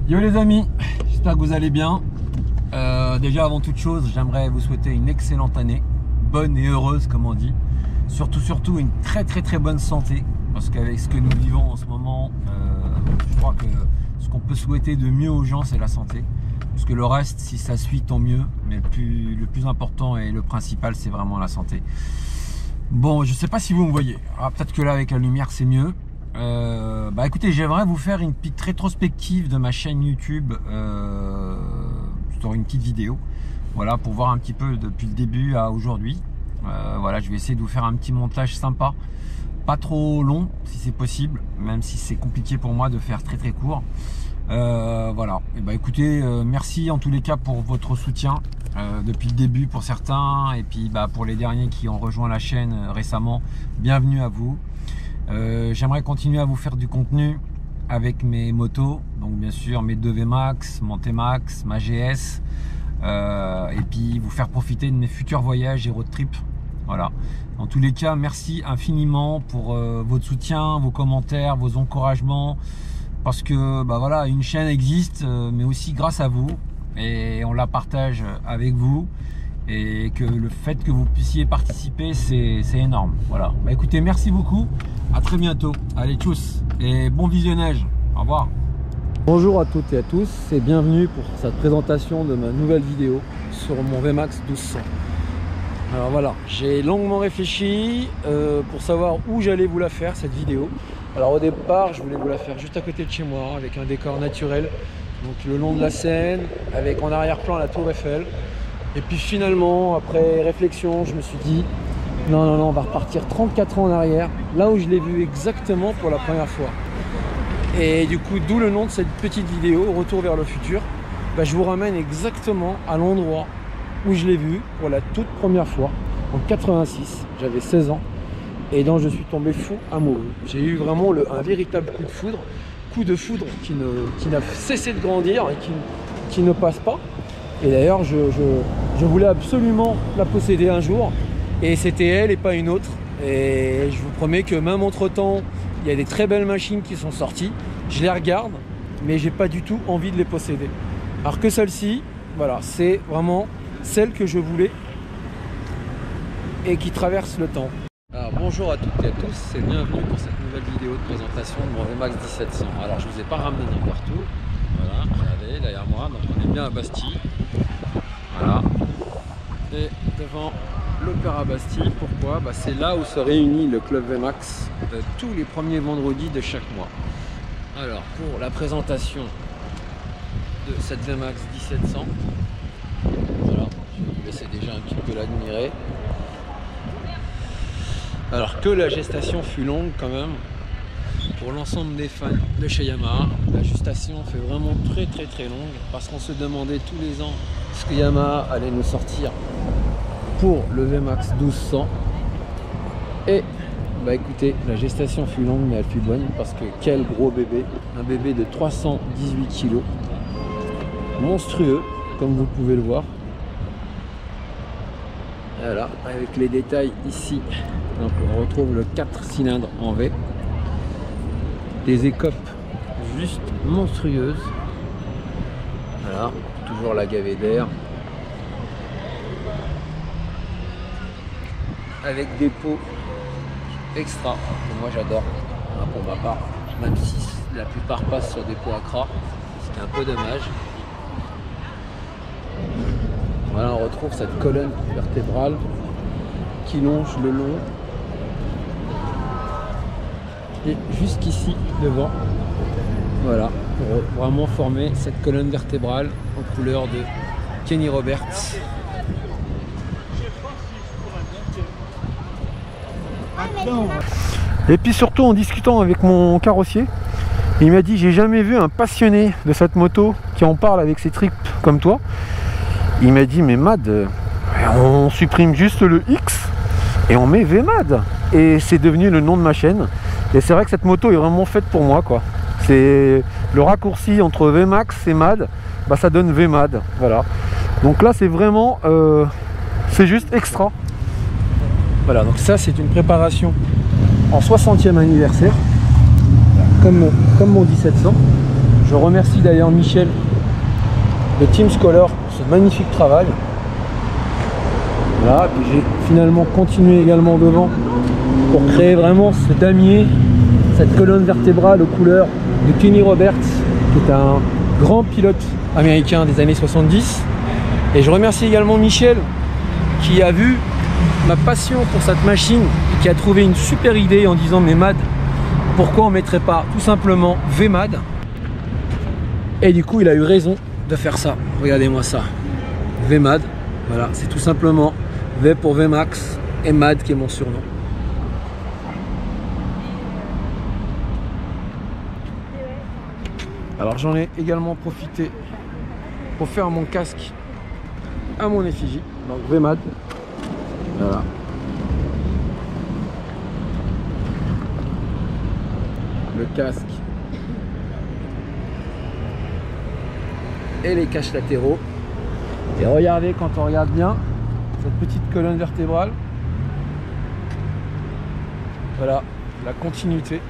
Yo les amis, j'espère que vous allez bien. Déjà avant toute chose, j'aimerais vous souhaiter une excellente année, bonne et heureuse comme on dit. Surtout une très bonne santé, parce qu'avec ce que nous vivons en ce moment, je crois que ce qu'on peut souhaiter de mieux aux gens, c'est la santé. Parce que le reste, si ça suit, tant mieux. Mais le plus important et le principal, c'est vraiment la santé. Bon, je sais pas si vous me voyez. Peut-être que là, avec la lumière, c'est mieux. Écoutez, j'aimerais vous faire une petite rétrospective de ma chaîne YouTube sur une petite vidéo, voilà, pour voir un petit peu depuis le début à aujourd'hui. Voilà, je vais essayer de vous faire un petit montage sympa, pas trop long si c'est possible, même si c'est compliqué pour moi de faire très court. Voilà, et écoutez, merci en tous les cas pour votre soutien depuis le début pour certains, et puis pour les derniers qui ont rejoint la chaîne récemment, bienvenue à vous. J'aimerais continuer à vous faire du contenu avec mes motos, donc bien sûr mes 2 VMAX, mon T-Max, ma GS, et puis vous faire profiter de mes futurs voyages et road trips. Voilà. En tous les cas, merci infiniment pour votre soutien, vos commentaires, vos encouragements, parce que voilà, une chaîne existe, mais aussi grâce à vous, et on la partage avec vous. Et que le fait que vous puissiez participer, c'est énorme. Voilà. Écoutez, merci beaucoup. À très bientôt. Allez, tchuss et bon visionnage. Au revoir. Bonjour à toutes et à tous et bienvenue pour cette présentation de ma nouvelle vidéo sur mon VMAX 1200. Alors voilà, j'ai longuement réfléchi pour savoir où j'allais vous la faire, cette vidéo. Alors au départ, je voulais vous la faire juste à côté de chez moi, avec un décor naturel, donc le long de la Seine, avec en arrière-plan la Tour Eiffel. Et puis finalement, après réflexion, je me suis dit non, on va repartir 34 ans en arrière, là où je l'ai vu exactement pour la première fois. Et du coup, d'où le nom de cette petite vidéo, Retour vers le futur. Je vous ramène exactement à l'endroit où je l'ai vu pour la toute première fois, en 86, j'avais 16 ans, et dont je suis tombé fou amoureux. J'ai eu vraiment un véritable coup de foudre qui n'a cessé de grandir et qui ne passe pas. Et d'ailleurs, je voulais absolument la posséder un jour. Et c'était elle et pas une autre. Et je vous promets que même entre temps, il y a des très belles machines qui sont sorties. Je les regarde, mais j'ai pas du tout envie de les posséder. Alors que celle-ci, voilà, c'est vraiment celle que je voulais et qui traverse le temps. Alors bonjour à toutes et à tous et bienvenue pour cette nouvelle vidéo de présentation de mon VMAX 1700. Alors je vous ai pas ramené n'importe où. Voilà, regardez derrière moi, donc on est bien à Bastille. Voilà. Et devant l'Opéra Bastille, pourquoi? C'est là où se réunit le club VMAX tous les premiers vendredis de chaque mois. Alors pour la présentation de cette VMAX 1700, voilà, je vais vous laisser déjà un petit peu l'admirer. Alors que la gestation fut longue quand même. Pour l'ensemble des fans de chez Yamaha, la gestation fait vraiment très longue, parce qu'on se demandait tous les ans ce que Yamaha allait nous sortir pour le VMAX 1200. Et écoutez, la gestation fut longue mais elle fut bonne, parce que quel gros bébé, un bébé de 318 kg, monstrueux comme vous pouvez le voir. Voilà, avec les détails ici, donc on retrouve le 4 cylindres en V. Des écopes juste monstrueuses. Voilà, toujours la gavée d'air. Avec des pots extra, que moi j'adore, pour ma part. Même si la plupart passent sur des pots à cras, c'est un peu dommage. Voilà, on retrouve cette colonne vertébrale qui longe le long. Et jusqu'ici devant, voilà, pour vraiment former cette colonne vertébrale en couleur de Kenny Roberts. Et puis surtout en discutant avec mon carrossier, il m'a dit: j'ai jamais vu un passionné de cette moto qui en parle avec ses tripes comme toi. Il m'a dit: mais Mad, on supprime juste le X et on met VMAD, et c'est devenu le nom de ma chaîne. Et c'est vrai que cette moto est vraiment faite pour moi, quoi. C'est le raccourci entre VMAX et MAD, ça donne VMAD, voilà. Donc là c'est vraiment c'est juste extra. Voilà, donc ça c'est une préparation en 60e anniversaire, comme mon 1700. Je remercie d'ailleurs Michel de Team Scholar pour ce magnifique travail. Voilà, puis j'ai finalement continué également devant pour créer vraiment ce damier, cette colonne vertébrale aux couleurs de Kenny Roberts, qui est un grand pilote américain des années 70. Et je remercie également Michel qui a vu ma passion pour cette machine et qui a trouvé une super idée en disant mais Mad, pourquoi on ne mettrait pas tout simplement VMAD? Et du coup il a eu raison de faire ça. Regardez-moi ça, VMAD, voilà, c'est tout simplement V pour VMAX et MAD qui est mon surnom. Alors j'en ai également profité pour faire mon casque à mon effigie, donc VMAD, voilà. Le casque et les caches latéraux. Et regardez, quand on regarde bien cette petite colonne vertébrale, voilà la continuité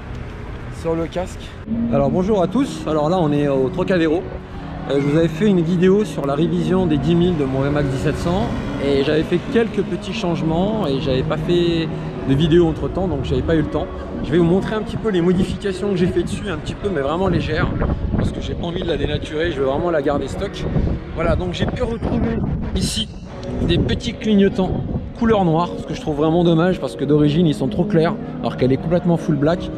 sur le casque. Alors bonjour à tous, alors là on est au Trocadéro. Je vous avais fait une vidéo sur la révision des 10 000 de mon VMAX 1700 et j'avais fait quelques petits changements et j'avais pas fait de vidéo entre temps, donc j'avais pas eu le temps. Je vais vous montrer un petit peu les modifications que j'ai fait dessus, un petit peu mais vraiment légères, parce que j'ai pas envie de la dénaturer, je veux vraiment la garder stock. Voilà, donc j'ai pu retrouver ici des petits clignotants couleur noire, ce que je trouve vraiment dommage parce que d'origine ils sont trop clairs alors qu'elle est complètement full black.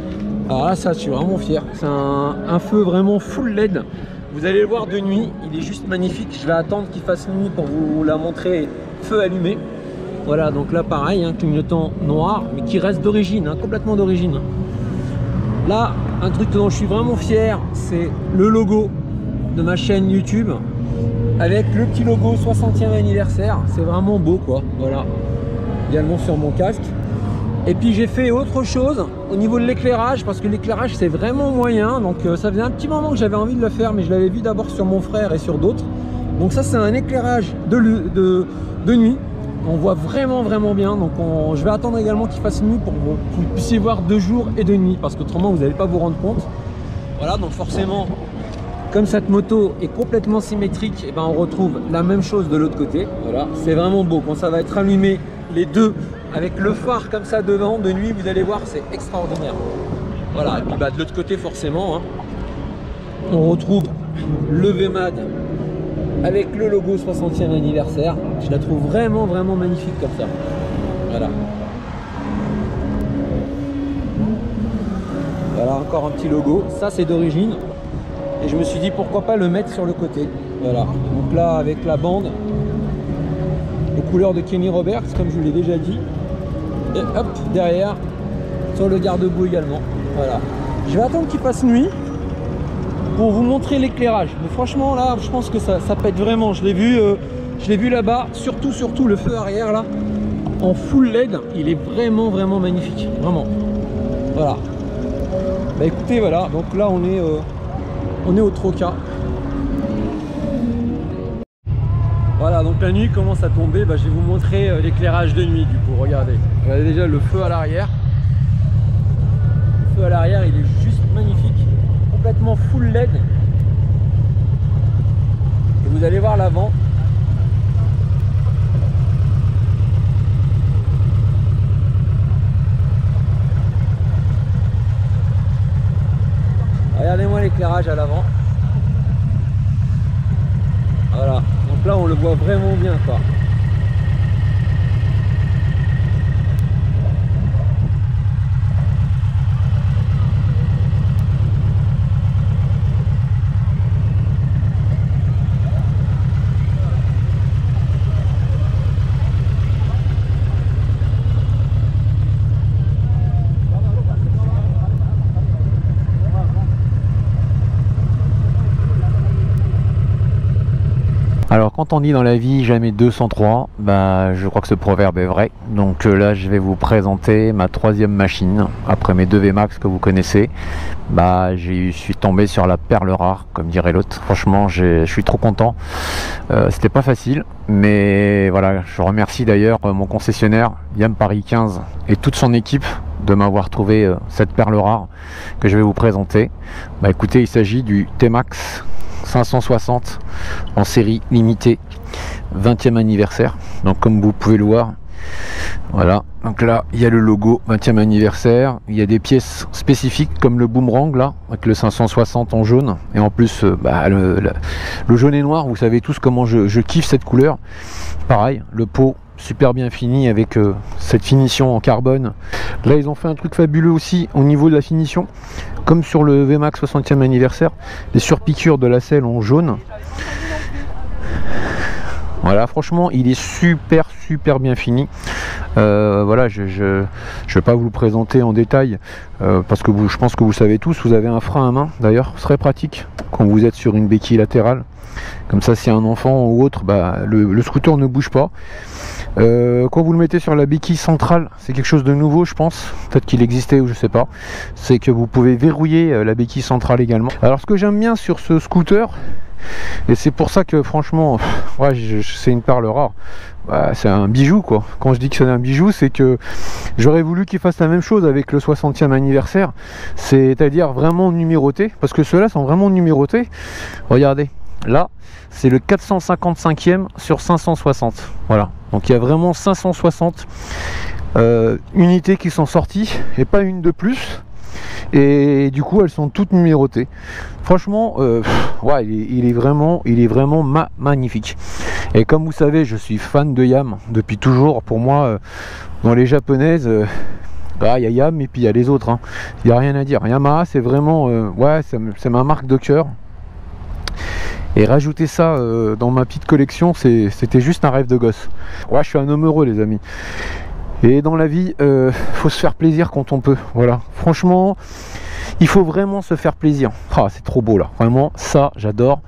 Alors là ça je suis vraiment fier, c'est un feu vraiment full LED. Vous allez le voir de nuit, il est juste magnifique. Je vais attendre qu'il fasse nuit pour vous la montrer feu allumé. Voilà, donc là pareil, un clignotant noir, mais qui reste d'origine, complètement d'origine. Là, un truc dont je suis vraiment fier, c'est le logo de ma chaîne YouTube avec le petit logo 60e anniversaire. C'est vraiment beau quoi, voilà. Également sur mon casque. Et puis j'ai fait autre chose au niveau de l'éclairage, parce que l'éclairage c'est vraiment moyen, donc ça faisait un petit moment que j'avais envie de le faire, mais je l'avais vu d'abord sur mon frère et sur d'autres. Donc ça c'est un éclairage de nuit, on voit vraiment bien, donc je vais attendre également qu'il fasse nuit pour que vous puissiez voir de jour et de nuit, parce qu'autrement vous n'allez pas vous rendre compte. Voilà, donc forcément, comme cette moto est complètement symétrique, et ben on retrouve la même chose de l'autre côté. Voilà, c'est vraiment beau quand ça va être allumé les deux avec le phare comme ça devant de nuit, vous allez voir, c'est extraordinaire. Voilà, et puis bah, de l'autre côté forcément on retrouve le VMAD avec le logo 60e anniversaire. Je la trouve vraiment magnifique comme ça. Voilà, voilà encore un petit logo, ça c'est d'origine et je me suis dit pourquoi pas le mettre sur le côté. Voilà, donc là avec la bande aux couleurs de Kenny Roberts comme je vous l'ai déjà dit, et hop derrière sur le garde-boue également. Voilà, je vais attendre qu'il fasse nuit pour vous montrer l'éclairage, mais franchement là je pense que ça pète vraiment. Je l'ai vu là-bas, surtout le feu arrière là en full LED, il est vraiment magnifique, vraiment. Voilà, bah écoutez, voilà, donc là on est au Troca. Voilà, donc la nuit commence à tomber, bah, je vais vous montrer l'éclairage de nuit du coup. Regardez déjà le feu à l'arrière. Le feu à l'arrière il est juste magnifique, complètement full LED. Et vous allez voir l'avant. Regardez-moi l'éclairage à l'avant. Voilà, donc là on le voit vraiment bien quoi. Alors quand on dit dans la vie jamais 2 sans 3, bah, je crois que ce proverbe est vrai. Donc là je vais vous présenter ma 3e machine. Après mes 2 VMAX que vous connaissez, bah, je suis tombé sur la perle rare, comme dirait l'autre. Franchement je suis trop content. C'était pas facile, mais voilà, je remercie d'ailleurs mon concessionnaire Yam Paris 15 et toute son équipe de m'avoir trouvé cette perle rare que je vais vous présenter. Bah écoutez, il s'agit du T-Max 560 en série limitée, 20e anniversaire. Donc comme vous pouvez le voir, voilà, donc là il y a le logo 20e anniversaire, il y a des pièces spécifiques comme le boomerang là avec le 560 en jaune, et en plus bah, le jaune et noir, vous savez tous comment je kiffe cette couleur. Pareil, le pot super bien fini avec cette finition en carbone. Là ils ont fait un truc fabuleux aussi au niveau de la finition, comme sur le VMAX 60e anniversaire, les surpiqûres de la selle en jaune. Voilà, franchement il est super bien fini. Voilà, je vais pas vous le présenter en détail parce que je pense que vous le savez tous. Vous avez un frein à main d'ailleurs, ce serait pratique quand vous êtes sur une béquille latérale, comme ça si un enfant ou autre, bah, le scooter ne bouge pas. Quand vous le mettez sur la béquille centrale, c'est quelque chose de nouveau, je pense, peut-être qu'il existait ou je sais pas, c'est que vous pouvez verrouiller la béquille centrale également. Alors ce que j'aime bien sur ce scooter, et c'est pour ça que franchement ouais, c'est une perle rare, ouais, c'est un bijou quoi. Quand je dis que c'est un bijou, c'est que j'aurais voulu qu'il fasse la même chose avec le 60e anniversaire, c'est-à-dire vraiment numéroté, parce que ceux-là sont vraiment numérotés. Regardez, là c'est le 455e sur 560, voilà, donc il y a vraiment 560 unités qui sont sorties et pas une de plus, et du coup elles sont toutes numérotées. Franchement ouais, il est vraiment magnifique. Et comme vous savez, je suis fan de Yam depuis toujours. Pour moi dans les japonaises, il y a Yam et puis il y a les autres, hein. Il n'y a rien à dire. Yamaha c'est vraiment ouais, c'est ma marque de cœur. Et rajouter ça dans ma petite collection, c'était juste un rêve de gosse. Ouais, je suis un homme heureux les amis. Et dans la vie, faut se faire plaisir quand on peut. Voilà, franchement, il faut vraiment se faire plaisir. Ah, c'est trop beau là, vraiment, ça j'adore.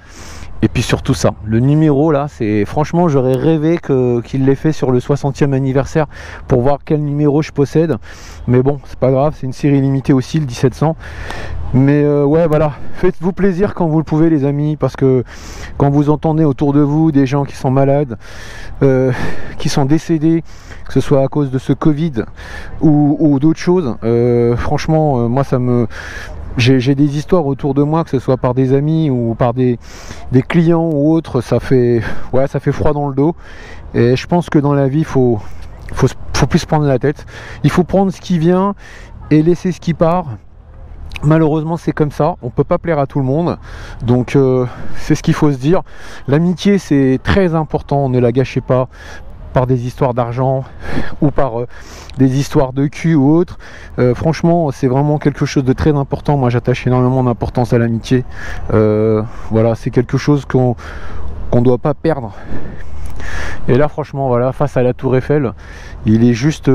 Et puis surtout ça, le numéro là, c'est franchement, j'aurais rêvé qu'il l'ait fait sur le 60e anniversaire pour voir quel numéro je possède. Mais bon, c'est pas grave, c'est une série limitée aussi, le 1700. Mais ouais, voilà, faites-vous plaisir quand vous le pouvez les amis, parce que quand vous entendez autour de vous des gens qui sont malades, qui sont décédés, que ce soit à cause de ce Covid ou d'autres choses, franchement, moi ça me... J'ai des histoires autour de moi, que ce soit par des amis ou par des clients ou autres, ça fait froid dans le dos. Et je pense que dans la vie, faut plus se prendre la tête. Il faut prendre ce qui vient et laisser ce qui part. Malheureusement c'est comme ça, on peut pas plaire à tout le monde, donc c'est ce qu'il faut se dire. L'amitié c'est très important, ne la gâchez pas par des histoires d'argent ou par des histoires de cul ou autre. Franchement c'est vraiment quelque chose de très important. Moi j'attache énormément d'importance à l'amitié. Voilà, c'est quelque chose qu'on doit pas perdre. Et là franchement voilà, face à la tour Eiffel, il est juste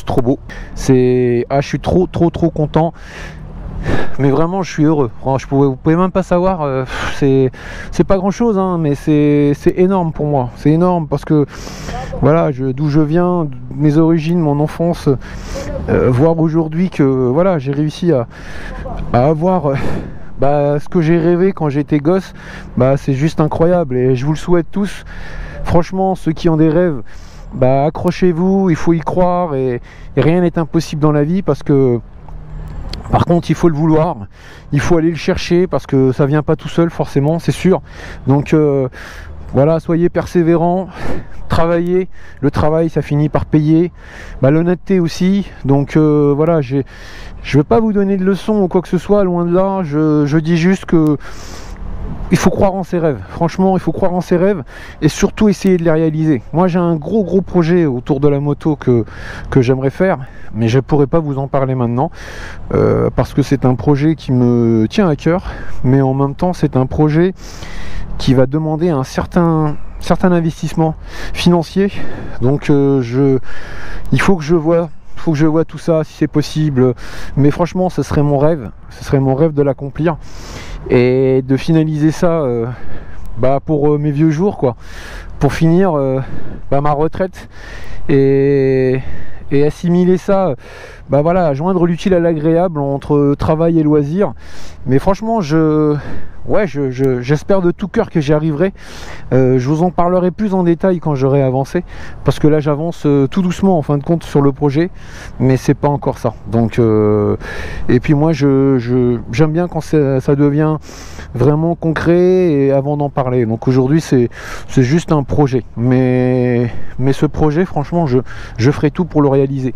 trop beau. Je suis trop content. Mais vraiment je suis heureux. Vous pouvez même pas savoir, c'est pas grand chose hein, mais c'est énorme pour moi. C'est énorme parce que voilà, d'où je viens, mes origines, mon enfance, voir aujourd'hui que voilà, j'ai réussi à avoir ce que j'ai rêvé quand j'étais gosse, c'est juste incroyable. Et je vous le souhaite tous. Franchement, ceux qui ont des rêves, accrochez-vous, il faut y croire, et rien n'est impossible dans la vie, parce que par contre il faut le vouloir, il faut aller le chercher, parce que ça vient pas tout seul forcément, c'est sûr. Donc voilà, soyez persévérants, travaillez, le travail ça finit par payer, l'honnêteté aussi. Donc voilà, je vais pas vous donner de leçons ou quoi que ce soit, loin de là. Je dis juste que il faut croire en ses rêves. Franchement, il faut croire en ses rêves et surtout essayer de les réaliser. Moi j'ai un gros projet autour de la moto que j'aimerais faire, mais je pourrais pas vous en parler maintenant parce que c'est un projet qui me tient à cœur, mais en même temps c'est un projet qui va demander un certain investissement financier. Donc il faut que je vois tout ça si c'est possible, mais franchement ce serait mon rêve de l'accomplir et de finaliser ça pour mes vieux jours, quoi, pour finir ma retraite et assimiler ça, voilà, joindre l'utile à l'agréable entre travail et loisir. Mais franchement, j'espère de tout cœur que j'y arriverai. Je vous en parlerai plus en détail quand j'aurai avancé, parce que là j'avance tout doucement en fin de compte sur le projet, mais c'est pas encore ça. Donc et puis moi j'aime bien quand ça devient vraiment concret et avant d'en parler. Donc aujourd'hui c'est juste un projet, mais ce projet, franchement, je ferai tout pour le réaliser,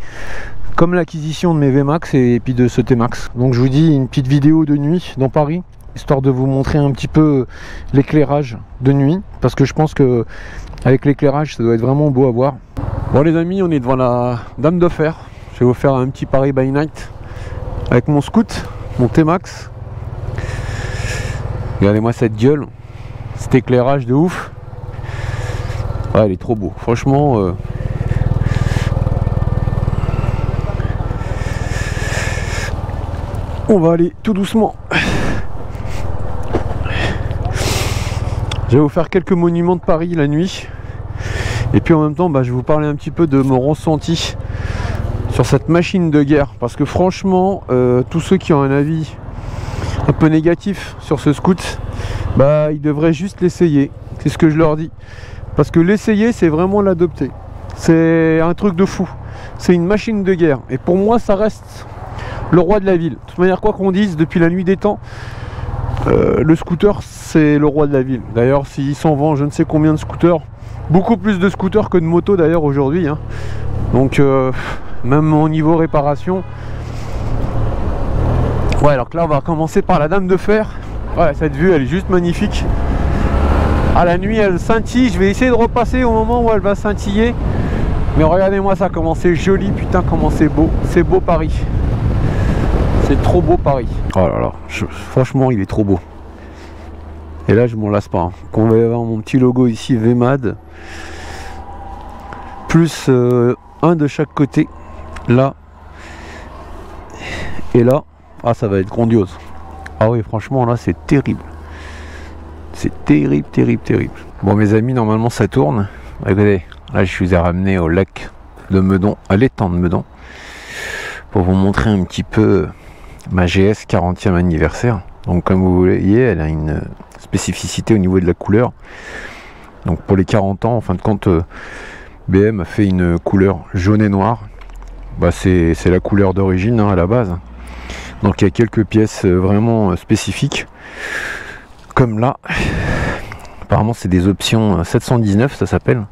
comme l'acquisition de mes VMAX et puis de ce T-Max. Donc je vous dis, une petite vidéo de nuit dans Paris, histoire de vous montrer un petit peu l'éclairage de nuit, parce que je pense que avec l'éclairage ça doit être vraiment beau à voir. Bon les amis, on est devant la Dame de Fer. Je vais vous faire un petit Paris by night avec mon scoot, mon T-Max. Regardez-moi cette gueule, cet éclairage de ouf. Ouais, il est trop beau, franchement. On va aller tout doucement. Je vais vous faire quelques monuments de Paris la nuit. Et puis en même temps, je vais vous parler un petit peu de mon ressenti sur cette machine de guerre. Parce que franchement, tous ceux qui ont un avis un peu négatif sur ce scoot, ils devraient juste l'essayer. C'est ce que je leur dis. Parce que l'essayer, c'est vraiment l'adopter. C'est un truc de fou. C'est une machine de guerre. Et pour moi, ça reste le roi de la ville. De toute manière, quoi qu'on dise, depuis la nuit des temps, le scooter, c'est le roi de la ville. D'ailleurs, s'il s'en vend je ne sais combien de scooters, beaucoup plus de scooters que de motos d'ailleurs aujourd'hui. Donc, même au niveau réparation. Ouais, alors que là, on va commencer par la Dame de Fer. Ouais, cette vue, elle est juste magnifique. À la nuit, elle scintille. Je vais essayer de repasser au moment où elle va scintiller. Mais regardez-moi ça, comment c'est joli, putain, comment c'est beau. C'est beau Paris. C'est trop beau Paris. Oh là là, franchement, il est trop beau. Et là, je m'en lasse pas. On va y avoir mon petit logo ici, VMAD. Plus un de chaque côté. Là. Et là. Ah, ça va être grandiose. Ah oui, franchement, là, c'est terrible. C'est terrible, terrible, terrible. Bon, mes amis, normalement, ça tourne. Regardez, là, je vous ai ramené au lac de Meudon, à l'étang de Meudon, pour vous montrer un petit peu ma GS 40e anniversaire. Donc, comme vous voyez, elle a une spécificité au niveau de la couleur. Donc, pour les 40 ans, en fin de compte, BM a fait une couleur jaune et noire. C'est la couleur d'origine à la base. Donc, il y a quelques pièces vraiment spécifiques. Comme là, apparemment c'est des options 719, ça s'appelle.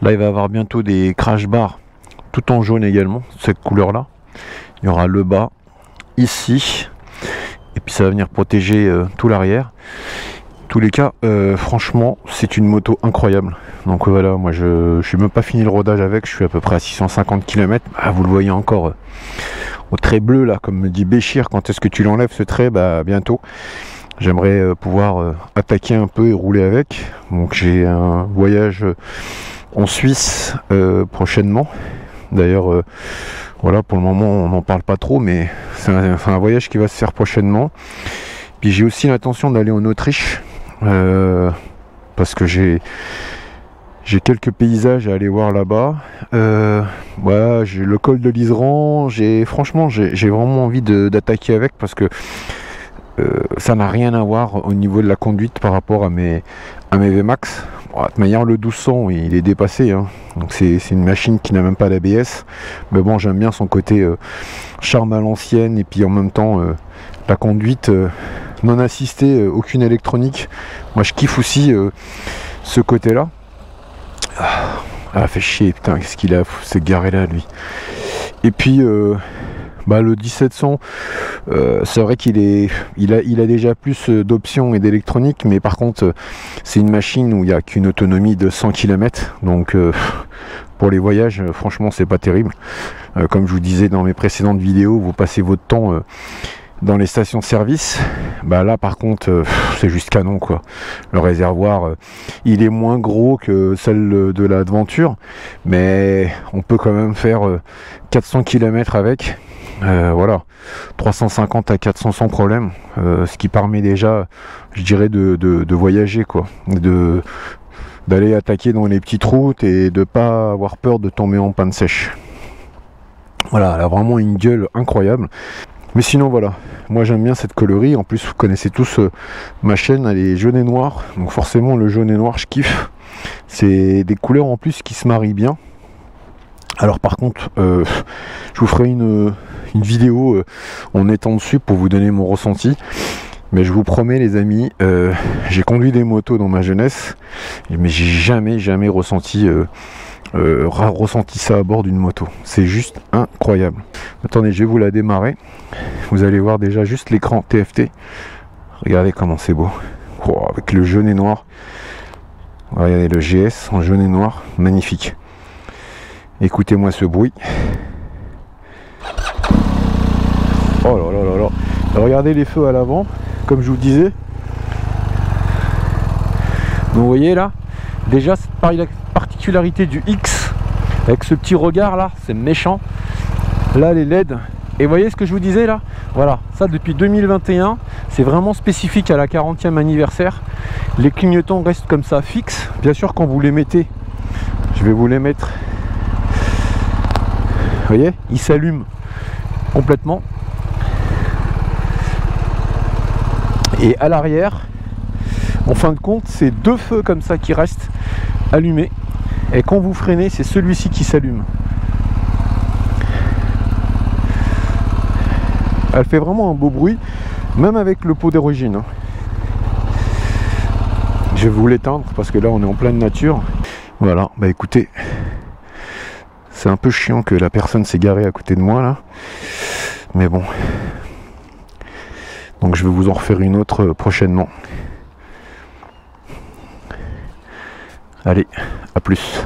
Là il va y avoir bientôt des crash bars tout en jaune également, cette couleur là. Il y aura le bas ici, et puis ça va venir protéger tout l'arrière. En tous les cas, franchement c'est une moto incroyable. Donc voilà, moi je suis même pas fini le rodage avec, je suis à peu près à 650 km. Vous le voyez encore au trait bleu là, comme me dit Béchir, quand est-ce que tu l'enlèves ce trait? Bientôt. J'aimerais pouvoir attaquer un peu et rouler avec. Donc j'ai un voyage en Suisse prochainement. D'ailleurs, voilà, pour le moment on n'en parle pas trop, mais c'est un voyage qui va se faire prochainement. Puis j'ai aussi l'intention d'aller en Autriche, parce que j'ai quelques paysages à aller voir là-bas. Voilà, j'ai le col de l'Iseran. Franchement, j'ai vraiment envie d'attaquer avec, parce que ça n'a rien à voir au niveau de la conduite par rapport à mes VMAX. Bon, de toute manière, le 1200 il est dépassé, donc c'est une machine qui n'a même pas d'ABS, mais bon, j'aime bien son côté charme à l'ancienne, et puis en même temps la conduite non assistée, aucune électronique. Moi je kiffe aussi ce côté là. Fait chier, putain, qu'est-ce qu'il a, s'est garé là lui. Et puis le 1700, c'est vrai qu'il a déjà plus d'options et d'électronique, mais par contre c'est une machine où il n'y a qu'une autonomie de 100 km, donc pour les voyages, franchement c'est pas terrible. Comme je vous disais dans mes précédentes vidéos, vous passez votre temps dans les stations de service. Là par contre c'est juste canon quoi. Le réservoir il est moins gros que celle de la Adventure, mais on peut quand même faire 400 km avec. voilà, 350 à 400 sans problème, ce qui permet déjà, je dirais, de voyager, quoi, d'aller attaquer dans les petites routes et de pas avoir peur de tomber en panne sèche. Voilà, elle a vraiment une gueule incroyable. Mais sinon voilà, moi j'aime bien cette coloris. En plus vous connaissez tous ma chaîne, elle est jaune et noir. Donc forcément le jaune et noir je kiffe. C'est des couleurs en plus qui se marient bien. Alors par contre, je vous ferai une vidéo en étant dessus pour vous donner mon ressenti. Mais je vous promets les amis, j'ai conduit des motos dans ma jeunesse, mais j'ai jamais ressenti ça à bord d'une moto. C'est juste incroyable. Attendez, je vais vous la démarrer. Vous allez voir déjà juste l'écran TFT. Regardez comment c'est beau. Oh, avec le jaune et noir. Regardez le GS en jaune et noir. Magnifique. Écoutez-moi ce bruit. Oh là là là là. Regardez les feux à l'avant, comme je vous disais. Donc vous voyez là, déjà cette particularité du X, avec ce petit regard là, c'est méchant. Là les LED, et vous voyez ce que je vous disais là, voilà, ça depuis 2021, c'est vraiment spécifique à la 40e anniversaire. Les clignotants restent comme ça fixes. Bien sûr quand vous les mettez, je vais vous les mettre, vous voyez, ils s'allument complètement. Et à l'arrière, en fin de compte, c'est deux feux comme ça qui restent allumés. Et quand vous freinez, c'est celui-ci qui s'allume. Elle fait vraiment un beau bruit, même avec le pot d'origine. Je vais vous l'éteindre parce que là on est en pleine nature. Voilà, bah écoutez, c'est un peu chiant que la personne s'est garée à côté de moi là. Mais bon. Donc je vais vous en refaire une autre prochainement. Allez, à plus.